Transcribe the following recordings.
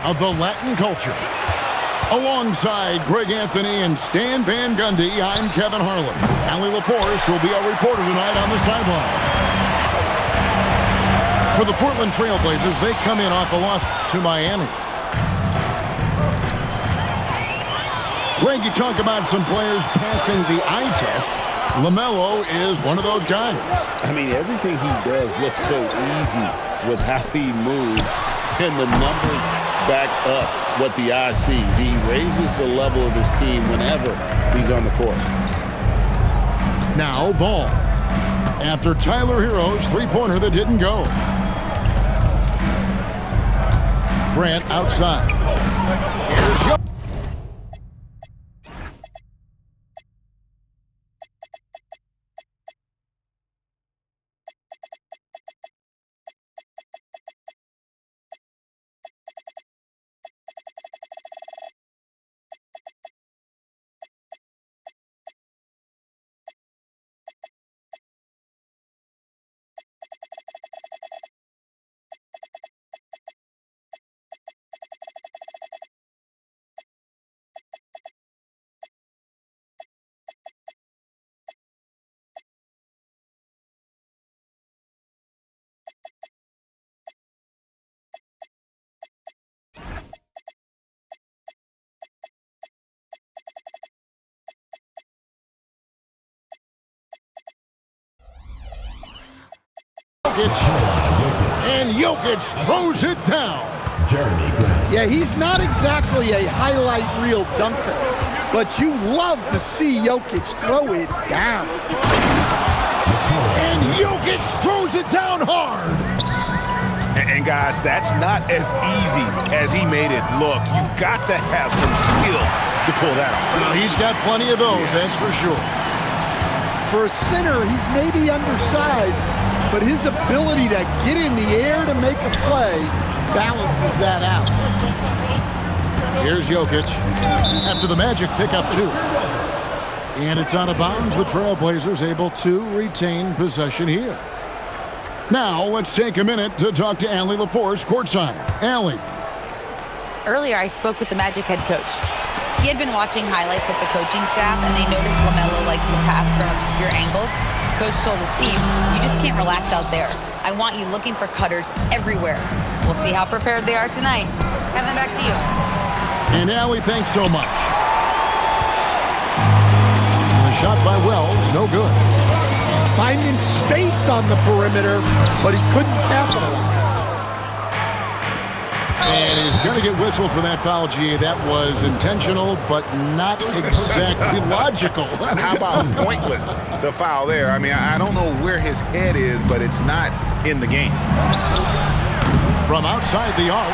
of the Latin culture. Alongside Greg Anthony and Stan Van Gundy, I'm Kevin Harlan. Allie LaForce will be our reporter tonight on the sideline. For the Portland Trail Blazers, they come in off a loss to Miami. Greg, you talked about some players passing the eye test. LaMelo is one of those guys. I mean, everything he does looks so easy with how he moves, and the numbers back up what the eye sees. He raises the level of his team whenever he's on the court. Now Ball. After Tyler Herro's three-pointer that didn't go. Grant outside. Here's Jokic. And Jokic throws it down. Yeah, he's not exactly a highlight reel dunker, but you love to see Jokic throw it down. And Jokic throws it down hard. And guys, that's not as easy as he made it look. You've got to have some skills to pull that off. Well, he's got plenty of those, that's for sure. For a center, he's maybe undersized, but his ability to get in the air to make a play balances that out. Here's Jokic after the Magic pick up two. And it's out of bounds. The Trailblazers able to retain possession here. Now let's take a minute to talk to Allie LaForce courtside. Allie. Earlier I spoke with the Magic head coach. He had been watching highlights with the coaching staff, and they noticed LaMelo likes to pass from obscure angles. Coach told his team, you just can't relax out there. I want you looking for cutters everywhere. We'll see how prepared they are tonight. Kevin, back to you. And Allie, thanks so much. The shot by Wells, no good. Finding space on the perimeter, but he couldn't capitalize. And he's going to get whistled for that foul, G. That was intentional, but not exactly logical. How about pointless to foul there? I mean, I don't know where his head is, but it's not in the game. From outside the arc.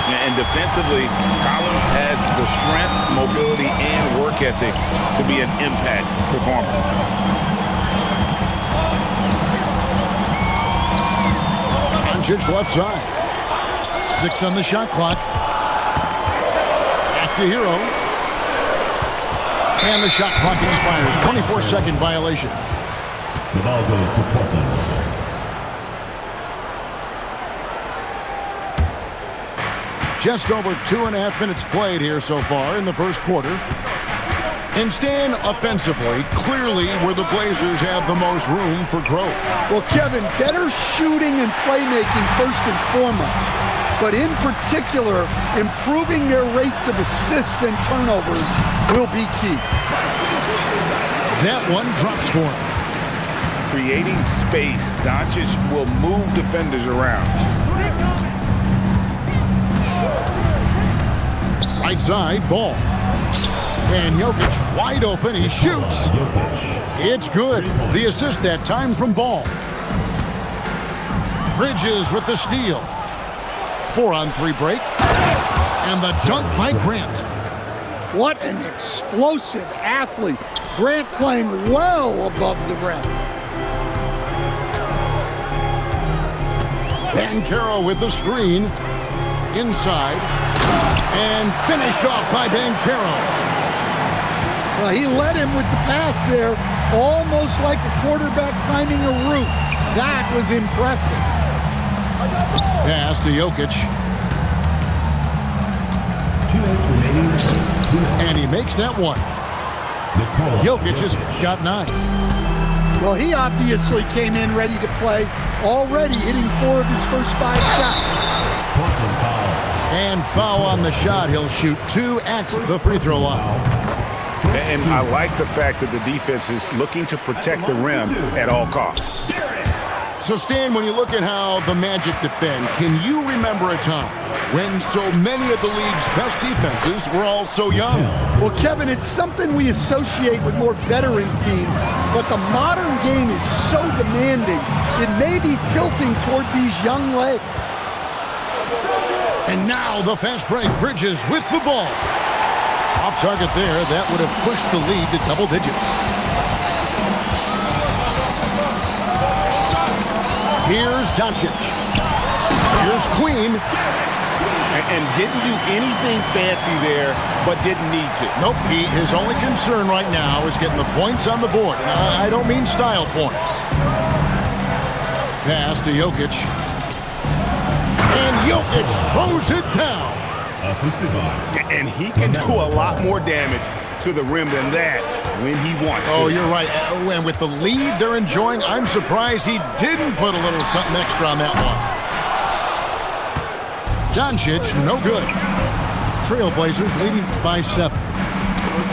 And defensively, Collins has the strength, mobility, and work ethic to be an impact performer. Doncic left side. 6 on the shot clock. Back to Herro. And the shot clock expires. 24-second violation. The ball goes to Portland. Just over 2.5 minutes played here so far in the first quarter. And Stan, offensively, clearly where the Blazers have the most room for growth. Well, Kevin, better shooting and playmaking first and foremost. But in particular, improving their rates of assists and turnovers will be key. That one drops for him. Creating space, Doncic will move defenders around. Right side, Ball. And Jokic wide open, he shoots. It's good. The assist that time from Ball. Bridges with the steal. 4-on-3 break. And the dunk by Grant. What an explosive athlete. Grant playing well above the rim. Banchero with the screen. Inside. And finished off by Banchero. Well, he led him with the pass there, almost like a quarterback timing a route. That was impressive. Pass to Jokic. And he makes that one. Jokic has got 9. Well, he obviously came in ready to play, already hitting 4 of his first 5 shots. Portland foul. And foul on the shot. He'll shoot 2 at the free throw line. And I like the fact that the defense is looking to protect the rim at all costs. So, Stan, when you look at how the Magic defend, can you remember a time when so many of the league's best defenses were all so young? Well, Kevin, it's something we associate with more veteran teams, but the modern game is so demanding, it may be tilting toward these young legs. And now the fast break. Bridges with the ball. Off target there. That would have pushed the lead to double digits. Here's Doncic. Here's Queen. And didn't do anything fancy there, but didn't need to. Nope. His only concern right now is getting the points on the board. And I don't mean style points. Pass to Jokic. And Jokic throws it down. Assisted by. And he can do a lot more damage to the rim than that when he wants to. Oh, you're right. And with the lead they're enjoying, I'm surprised he didn't put a little something extra on that one. Doncic, no good. Trailblazers leading by 7.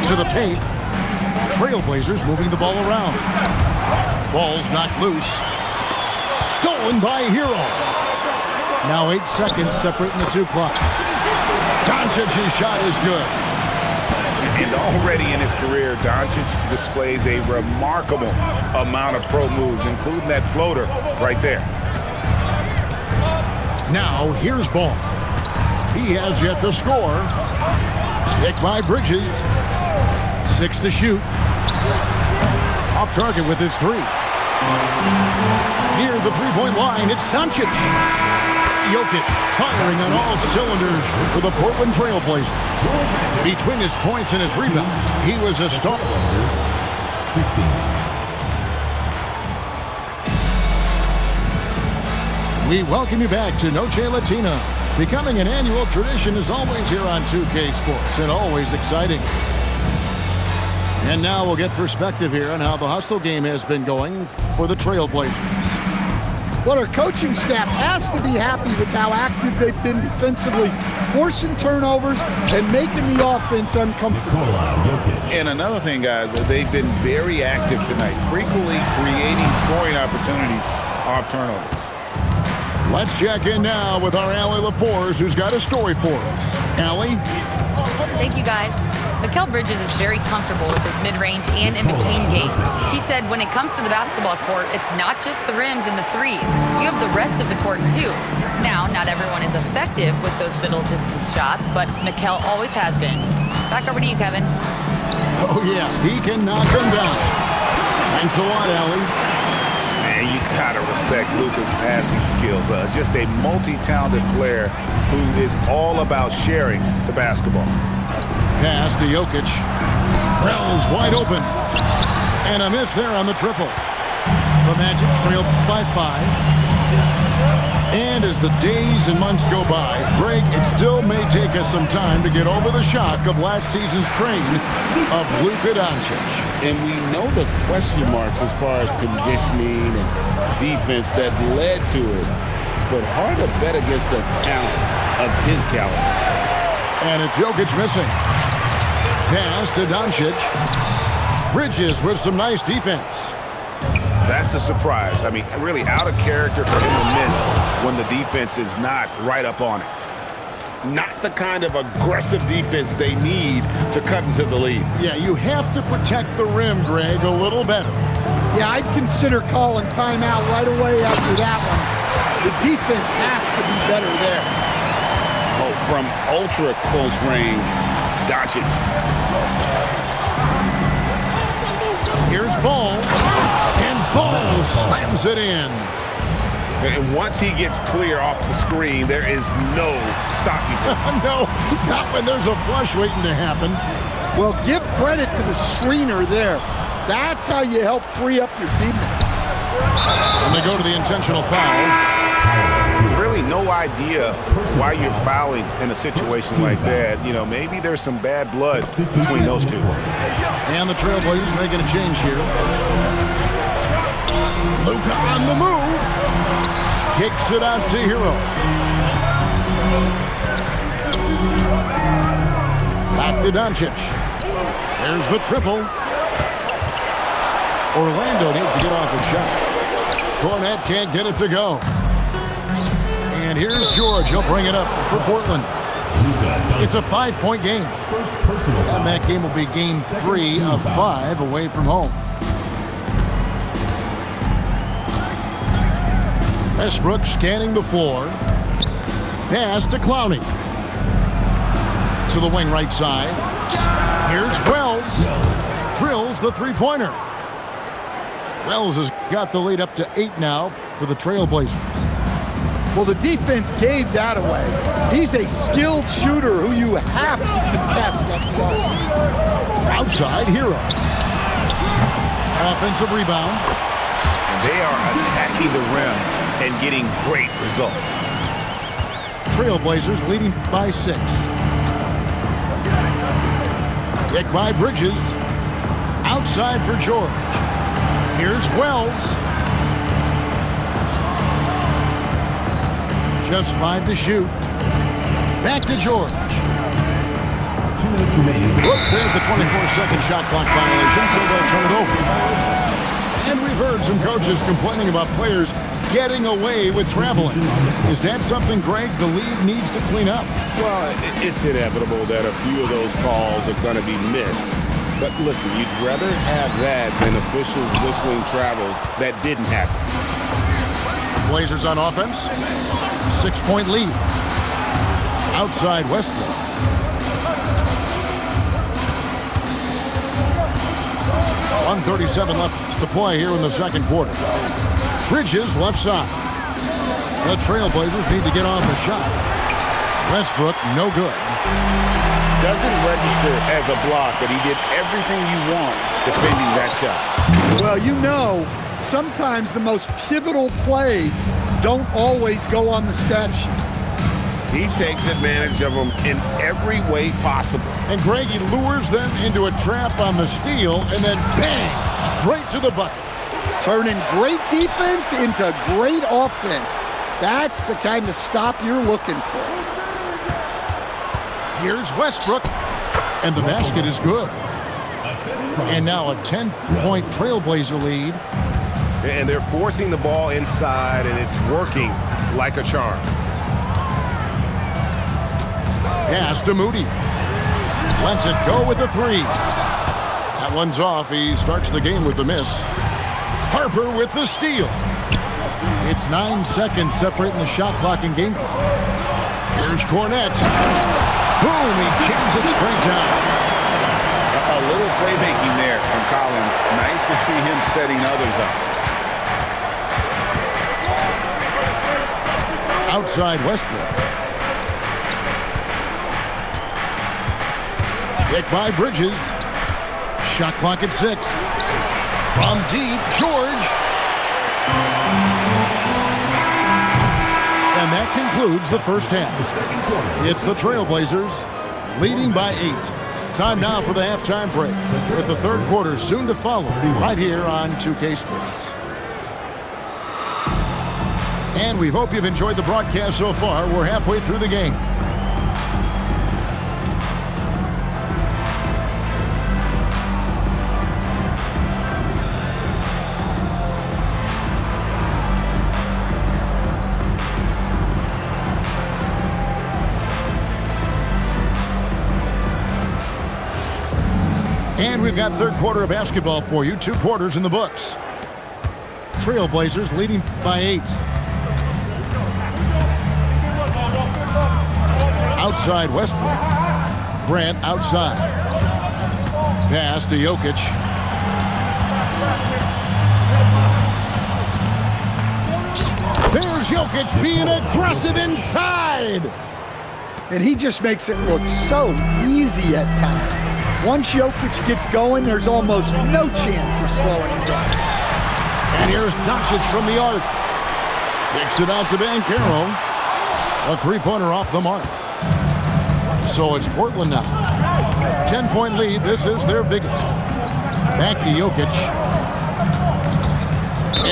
To the paint. Trailblazers moving the ball around. Ball's knocked loose. Stolen by Hero. Now 8 seconds separating the 2 clocks. Doncic's shot is good. And already in his career, Doncic displays a remarkable amount of pro moves, including that floater right there. Now here's Ball. He has yet to score. Picked by Bridges. 6 to shoot. Off target with his 3. Near the three-point line, it's Doncic. Jokic firing on all cylinders for the Portland Trailblazers. Between his points and his rebounds, he was a star. 16. We welcome you back to Noche Latina. Becoming an annual tradition is always here on 2K Sports and always exciting. And now we'll get perspective here on how the hustle game has been going for the Trailblazers. Well, our coaching staff has to be happy with how active they've been defensively, forcing turnovers and making the offense uncomfortable. And another thing, guys, they've been very active tonight, frequently creating scoring opportunities off turnovers. Let's check in now with our Allie LaForce, who's got a story for us. Allie? Thank you, guys. Mikal Bridges is very comfortable with his mid-range and in-between game. He said when it comes to the basketball court, it's not just the rims and the threes. You have the rest of the court, too. Now, not everyone is effective with those middle-distance shots, but Mikal always has been. Back over to you, Kevin. Oh, yeah, he can knock them down. Thanks a lot, Allie. And you gotta respect Luka's passing skills. Just a multi-talented player who is all about sharing the basketball. Pass to Jokic. Wells wide open. And a miss there on the triple. The Magic trailed by 5. And as the days and months go by, Greg, it still may take us some time to get over the shock of last season's train of Luka Doncic. And we know the question marks as far as conditioning and defense that led to it. But hard to bet against the talent of his caliber. And it's Jokic missing. Pass to Doncic. Bridges with some nice defense. That's a surprise. I mean, really out of character for him to miss when the defense is not right up on it. Not the kind of aggressive defense they need to cut into the lead. Yeah, you have to protect the rim, Greg, a little better. Yeah, I'd consider calling timeout right away after that one. The defense has to be better there. Oh, from ultra close range, Doncic. Here's Ball. And Ball slams it in. And once he gets clear off the screen, there is no stopping him. No, not when there's a flush waiting to happen. Well, give credit to the screener there. That's how you help free up your teammates. And they go to the intentional foul. Really no idea why you're fouling in a situation like that. You know, maybe there's some bad blood between those two. And the Trailblazers making a change here. Luka on the move. Kicks it out to Hero. Back to Doncic. There's the triple. Orlando needs to get off a shot. Cornette can't get it to go. And here's George. He'll bring it up for Portland. It's a 5-point game. And that game will be game 3 of 5 away from home. Westbrook scanning the floor. Pass to Clowney. To the wing right side. Here's Wells. Drills the three-pointer. Wells has got the lead up to 8 now for the Trailblazers. Well, the defense gave that away. He's a skilled shooter who you have to contest at the arc. Outside, Hero. Offensive rebound. And they are attacking the rim and getting great results. Trailblazers leading by 6. Kick by Bridges. Outside for George. Here's Wells. Just 5 to shoot. Back to George. 2 minutes remaining. Whoops, there's the 24-second shot clock violation, so they'll turn it over. And we've heard some coaches complaining about players getting away with traveling. Is that something, Greg, the league needs to clean up? Well, it's inevitable that a few of those calls are going to be missed. But listen, you'd rather have that than officials whistling travels that didn't happen. Blazers on offense. 6-point lead. Outside Westbrook. .137 left to play here in the second quarter. Bridges left side. The Trailblazers need to get off a shot. Westbrook, no good. Doesn't register as a block, but he did everything you want defending that shot. Well, you know, sometimes the most pivotal plays don't always go on the stat sheet. He takes advantage of them in every way possible. And Greg, he lures them into a trap on the steal, and then bang, straight to the bucket. Turning great defense into great offense. That's the kind of stop you're looking for. Here's Westbrook, and the basket is good. And now a 10-point Trailblazer lead. And they're forcing the ball inside, and it's working like a charm. Pass to Moody. Lets it go with the 3. That one's off. He starts the game with the miss. Harper with the steal. It's 9 seconds separating the shot clock and game clock. Here's Cornette. Boom, he jams it straight down. A little playmaking there from Collins. Nice to see him setting others up. Outside Westbrook. Kick by Bridges. Shot clock at 6. From deep, George. And that concludes the first half. It's the Trailblazers leading by 8. Time now for the halftime break, with the third quarter soon to follow right here on 2K Sports. And we hope you've enjoyed the broadcast so far. We're halfway through the game. And we've got third quarter of basketball for you. 2 quarters in the books. Trailblazers leading by 8. Outside Westbrook. Grant outside. Pass to Jokic. There's Jokic being aggressive inside. And he just makes it look so easy at times. Once Jokic gets going, there's almost no chance of slowing him down. And here's Doncic from the arc. Kicks it out to Banchero. A three-pointer off the mark. So it's Portland now. 10-point lead. This is their biggest. Back to Jokic.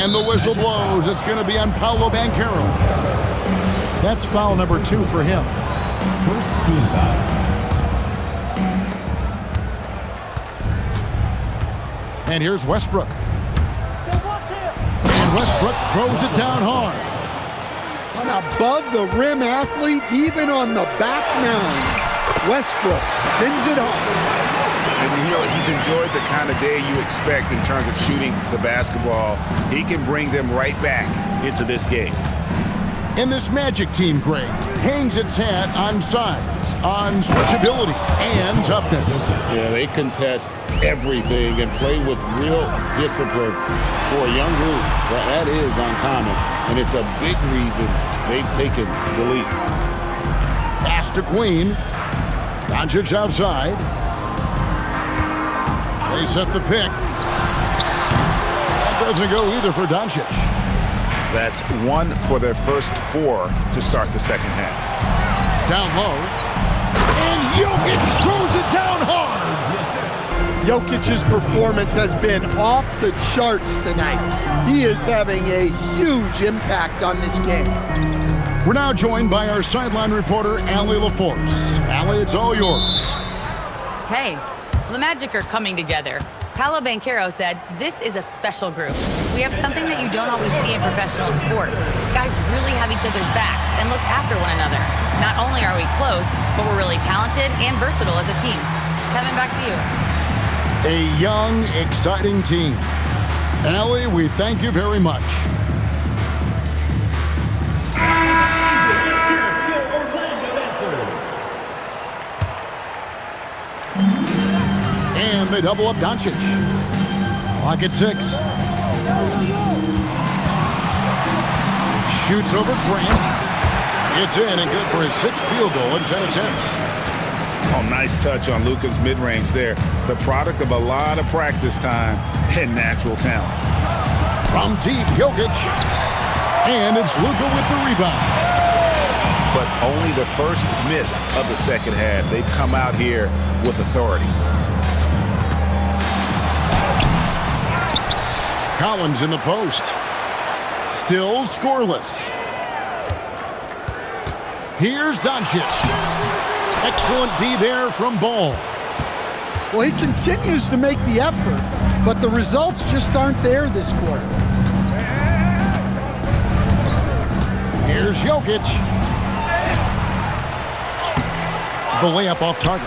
And the whistle blows. It's going to be on Paolo Banchero. That's foul number 2 for him. First team foul. And here's Westbrook. And Westbrook throws it down hard. An above-the-rim athlete, even on the back nine. Westbrook sends it home. And he's enjoyed the kind of day you expect in terms of shooting the basketball. He can bring them right back into this game. And this Magic team, Greg, hangs its hat on size, on switchability, and toughness. Yeah, they contest everything and play with real discipline for a young group. That is uncommon, and it's a big reason they've taken the lead. Pass to Queen. Doncic outside. They set the pick. That doesn't go either for Doncic. That's 1 for their first 4 to start the second half. Down low. And Jokic throws it down hard. Jokic's performance has been off the charts tonight. He is having a huge impact on this game. We're now joined by our sideline reporter, Allie LaForce. Allie, it's all yours. Hey, the Magic are coming together. Paolo Banchero said, this is a special group. We have something that you don't always see in professional sports. Guys really have each other's backs and look after one another. Not only are we close, but we're really talented and versatile as a team. Kevin, back to you. A young, exciting team. Allie, we thank you very much. And they double up Doncic. Clock at 6. Shoots over Grant. It's in and good for his 6th field goal in 10 attempts. Oh, nice touch on Luka's mid-range there. The product of a lot of practice time and natural talent. From deep, Jokic. And it's Luka with the rebound. But only the first miss of the second half. They've come out here with authority. Collins in the post. Still scoreless. Here's Doncic. Excellent D there from Ball. Well, he continues to make the effort, but the results just aren't there this quarter. Here's Jokic. The layup off target.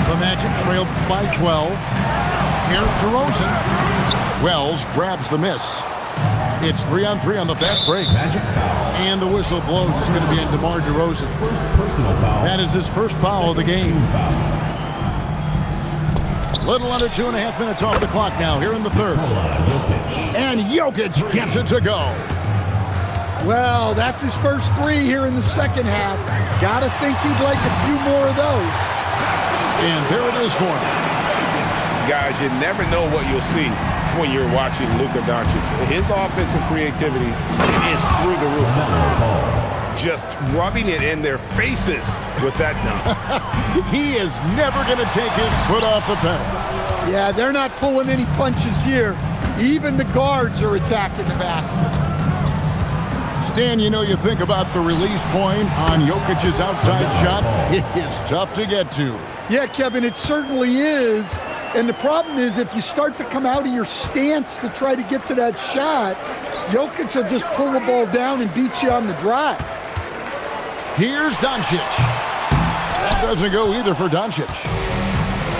The Magic trailed by 12. Here's DeRozan. Wells grabs the miss. It's 3-on-3 on the fast break. Magic foul. And the whistle blows. It's going to be on DeMar DeRozan. First personal foul. That is his first foul of the game. Team foul. Little under 2.5 minutes off the clock now here in the third. Jokic. And Jokic gets it to go. Well, that's his first 3 here in the second half. Gotta think he'd like a few more of those. And there it is for him. Guys, you never know what you'll see when you're watching Luka Doncic. His offensive creativity is through the roof. Just rubbing it in their faces with that dunk. He is never going to take his foot off the pedal. Yeah, they're not pulling any punches here. Even the guards are attacking the basket. Stan, you know, you think about the release point on Jokic's outside shot. It is tough to get to. Yeah, Kevin, it certainly is. And the problem is if you start to come out of your stance to try to get to that shot, Jokic will just pull the ball down and beat you on the drive. Here's Doncic. That doesn't go either for Doncic.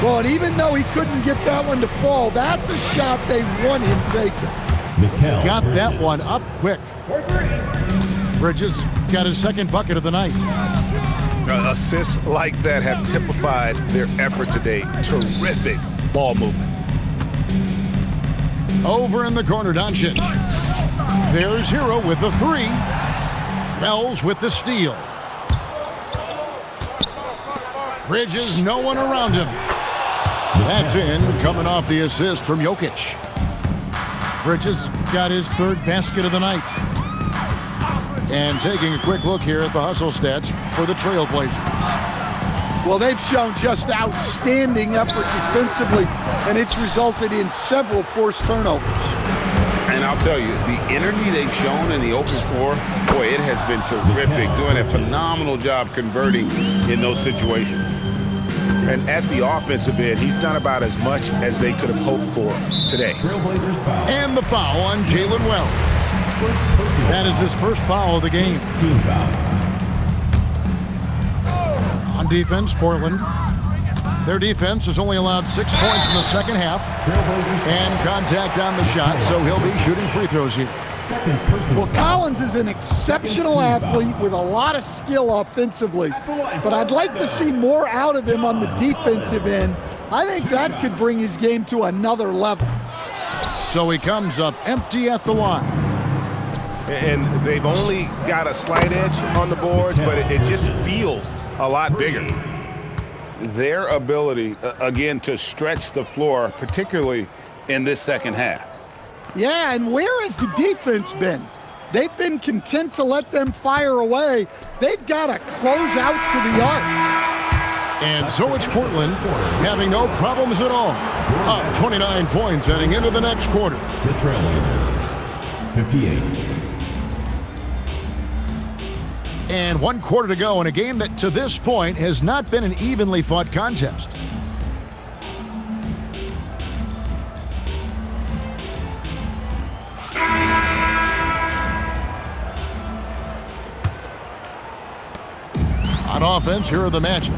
Well, and even though he couldn't get that one to fall, that's a shot they want him taking. Mikal Got that Bridges. one up quick. Bridges got his second bucket of the night. Assists like that have typified their effort today. Terrific ball movement. Over in the corner, Doncic. There's Hero with the 3. Wells with the steal. Bridges, no one around him. That's in, coming off the assist from Jokic. Bridges got his 3rd basket of the night. And taking a quick look here at the hustle stats for the Trailblazers. Well, they've shown just outstanding effort defensively, and it's resulted in several forced turnovers. And I'll tell you, the energy they've shown in the open floor, boy, it has been terrific, doing a phenomenal job converting in those situations. And at the offensive end, he's done about as much as they could have hoped for today. Trailblazers foul. And the foul on Jalen Wells. That is his first foul of the game. Team foul. On defense, Portland. Their defense has only allowed 6 points in the second half. Trailblazers And contact on the shot, so he'll be shooting free throws here. second personal Well, Collins is an exceptional athlete with a lot of skill offensively, but I'd like to see more out of him on the defensive end. I think that could bring his game to another level. So he comes up empty at the line. And they've only got a slight edge on the boards, but it just feels a lot bigger. Their ability, again, to stretch the floor, particularly in this second half. Yeah, and where has the defense been? They've been content to let them fire away. They've got to close out to the arc. And so it's Portland having no problems at all. Up 29 points heading into the next quarter. The Trailblazers 58. And 1 quarter to go in a game that to this point has not been an evenly fought contest. On offense, here are the Magic.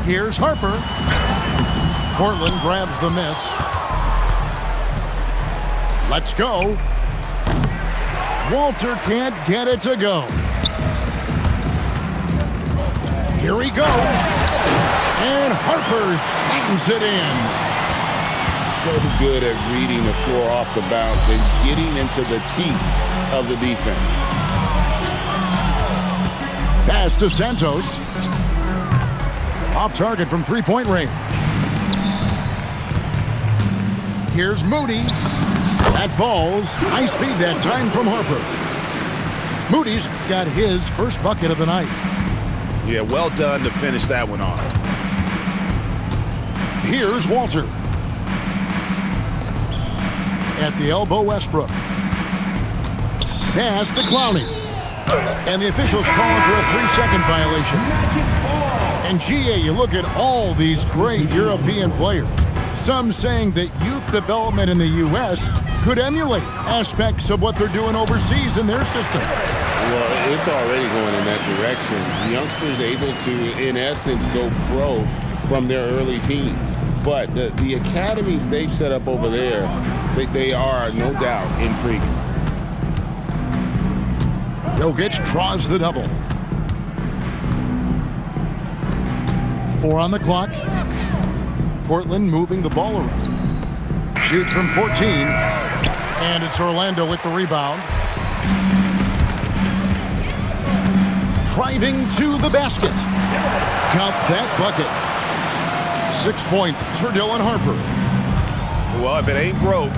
Here's Harper. Portland grabs the miss. Let's go. Walter can't get it to go. Here he goes. And Harper slams it in. So good at reading the floor off the bounce and getting into the teeth of the defense. Pass to Santos. Off target from three-point range. Here's Moody. That falls. High speed that time from Harper. Moody's got his first bucket of the night. Yeah, well done to finish that one off. Here's Walter. At the elbow, Westbrook. Pass to Clowney. And the officials calling for a 3-second violation. And GA, you look at all these great European players. Some saying that youth development in the U.S. could emulate aspects of what they're doing overseas in their system. Well, it's already going in that direction. The youngsters able to, in essence, go pro from their early teens. But the academies they've set up over there, they are, no doubt, intriguing. Jokic draws the double. 4 on the clock. Portland moving the ball around. Shoots from 14. And it's Orlando with the rebound. Driving to the basket. Count that bucket. 6 points for Dylan Harper. Well, if it ain't broke,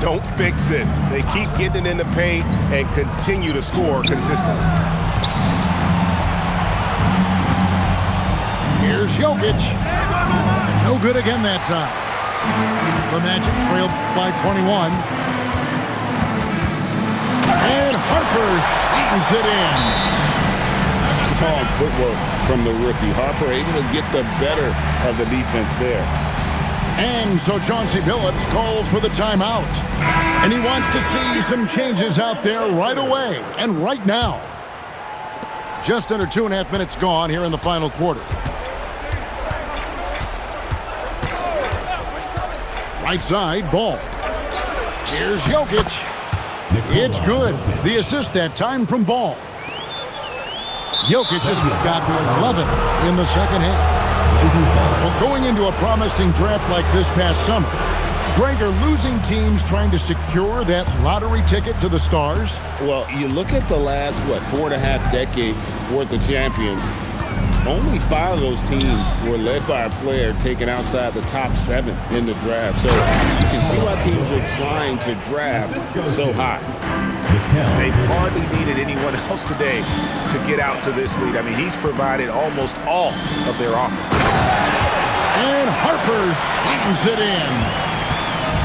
don't fix it. They keep getting it in the paint and continue to score consistently. Here's Jokic. No good again that time. The Magic trail by 21. And Harper slams it in. Strong footwork from the rookie. Harper able to get the better of the defense there. And so Chauncey Billups calls for the timeout. And he wants to see some changes out there right away and right now. Just under 2.5 minutes gone here in the final quarter. Right side, ball. Here's Jokic. It's good. The assist that time from Ball. Jokic has got 11 in the second half. Well, going into a promising draft like this past summer, Greg, are losing teams trying to secure that lottery ticket to the stars? Well, you look at the last, 4.5 decades worth of champions, only 5 of those teams were led by a player taken outside the top 7 in the draft. So you can see why teams are trying to draft so high. They've hardly needed anyone else today to get out to this lead. I mean, he's provided almost all of their offense. And Harper slams it in.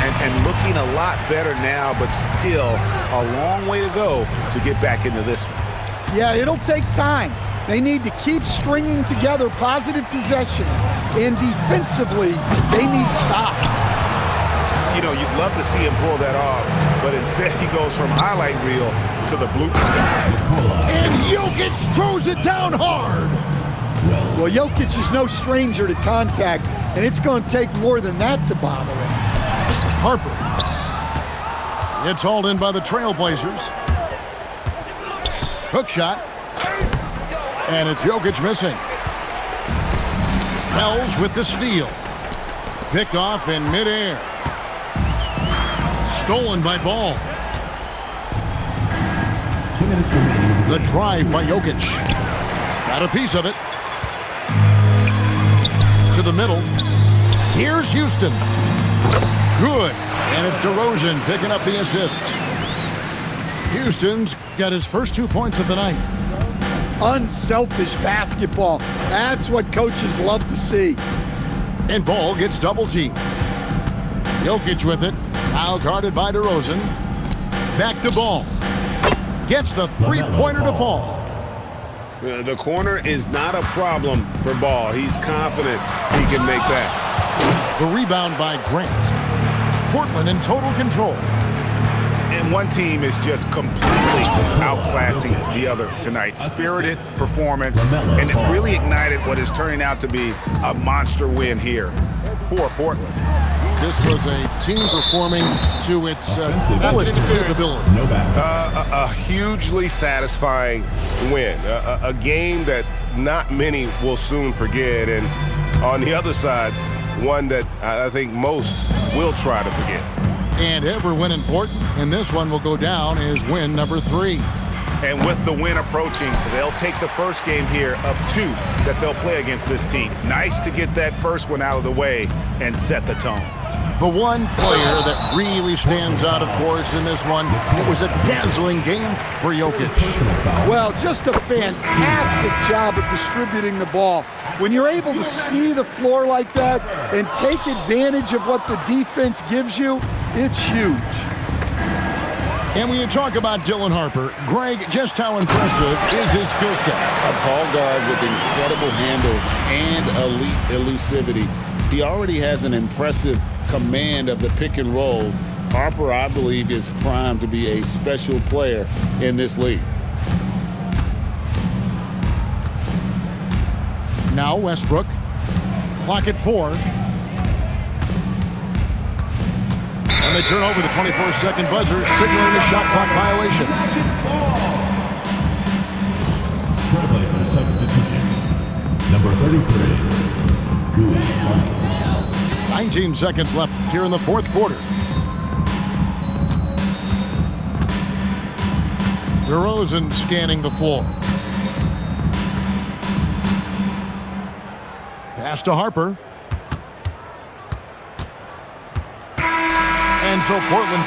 And looking a lot better now, but still a long way to go to get back into this one. Yeah, it'll take time. They need to keep stringing together positive possession, and defensively, they need stops. You know, you'd love to see him pull that off, but instead he goes from highlight reel to the blueprint. And Jokic throws it down hard. Well, Jokic is no stranger to contact, and it's going to take more than that to bother him. Harper. It's hauled in by the Trailblazers. Hook shot. And it's Jokic missing. Wells with the steal. Picked off in midair. Stolen by Ball. 2 minutes remaining. The drive by Jokic. Got a piece of it. To the middle. Here's Houston. Good. And it's DeRozan picking up the assist. Houston's got his first 2 points of the night. Unselfish basketball. That's what coaches love to see. And Ball gets double teamed. Jokic with it. Now guarded by DeRozan. Back to Ball. Gets the three-pointer to fall. The corner is not a problem for Ball. He's confident he can make that. The rebound by Grant. Portland in total control. And one team is just completely outclassing the other tonight. Spirited performance, and it really ignited what is turning out to be a monster win here for Portland. This was a team performing to its fullest capability. No basket. A hugely satisfying win. A game that not many will soon forget. And on the other side, one that I think most will try to forget. And every win important, and this one will go down as win number 3. And with the win approaching, they'll take the first game here of 2 that they'll play against this team. Nice to get that first one out of the way and set the tone. The one player that really stands out, of course, in this one, it was a dazzling game for Jokic. Well, just a fantastic job of distributing the ball. When you're able to see the floor like that and take advantage of what the defense gives you, it's huge. And when you talk about Dylan Harper, Greg, just how impressive is his skill set? A tall guard with incredible handles and elite elusivity. He already has an impressive command of the pick and roll. Harper, I believe, is primed to be a special player in this league. Now Westbrook. Clock at 4. And they turn over the 24-second buzzer, signaling a shot clock violation. Trailblazer substitution. Number 33. Gui Santos. 19 seconds left here in the fourth quarter. DeRozan scanning the floor. Pass to Harper. And so Portland